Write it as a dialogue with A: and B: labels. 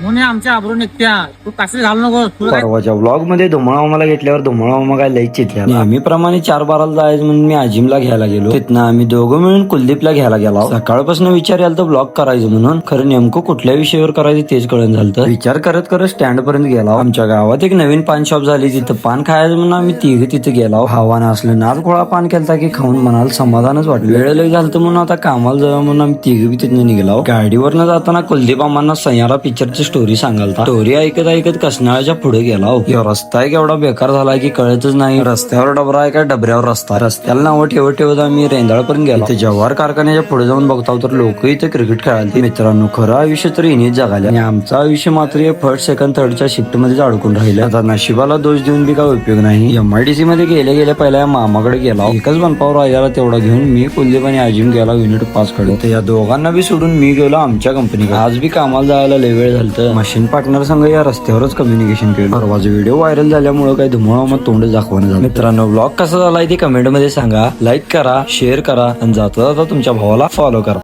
A: म्हणून आमच्या आबरू निघत्या तू काशी घालू नको.
B: परवाच्या व्लॉग मध्ये धुमळामाला घेतल्यावर धुमळामा काय लई चितल्या. नेहमीप्रमाणे 4-12 जायचं म्हणून मी आजिमला घ्यायला गेलो. तिथनं आम्ही दोघं मिळून कुलदीपला घ्यायला गेलो. सकाळपासून विचार यायला तर ब्लॉग करायचं म्हणून, खरं नेमकं कुठल्या विषयावर करायचं तेच कळण झालं. विचार करत करत स्टँड पर्यंत गेला. आमच्या गावात एक नवीन पान शॉप झाली, तिथं पान खायचं म्हणून आम्ही तिघे तिथे गेलो. भावानं असलं नाच गोळा पान केलता की खाऊन म्हणाला समाधानच वाटलं. वेळ लई झालं म्हणून आता कामाला जावं म्हणून आम्ही तिघे बी तिथनं निघालो. गाडीवरनं जाताना कुलदीप आम्हाला सैयारा पिक्चरची स्टोरी सांगालता. स्टोरी ऐकत ऐकत कसनाळ्याच्या पुढे गेला. रस्ता केवढा बेकार झाला की कळतच नाही. रस्त्यावर डबरा आहे का डबऱ्यावर रस्ता. रस्त्याला नावं ठेवत ठेवत आम्ही रेंदाळपर्यंत गेलो. इथे जव्हार कारखान्याच्या पुढे जाऊन बघताव तर लोक इथे क्रिकेट खेळायला. मित्रांनो, खरं आयुष्य तर इनेच जगाले आणि आमचं आयुष्य मात्र फर्स्ट सेकंड थर्डच्या शिफ्ट मध्ये अडकून राहिलं. आता नशिबाला दोष देऊन बी काय उपयोग नाही. MIDC मध्ये गेल्या पहिल्या मामाकडे गेला. एकच बनपावर राहिला तेवढा घेऊन मी कुलदीप आणि आजिम गेला युनिट 5 कडे. तर या दोघांना बी सोडून मी गेलो आमच्या कंपनीकडे. आज बी कामाला जायला लय वेळ झालं. मशीन पार्टनर संघ या रस्त्यावरच कम्युनिकेशन केलं. परवाचा व्हिडिओ व्हायरल झाल्यामुळे काही धुमळा मग तोंड दाखवणं झालं. मित्रांनो, ब्लॉग कसा झालाय ते कमेंट मध्ये सांगा. लाईक करा, शेअर करा आणि जाता जाता तुमच्या भावाला फॉलो करा.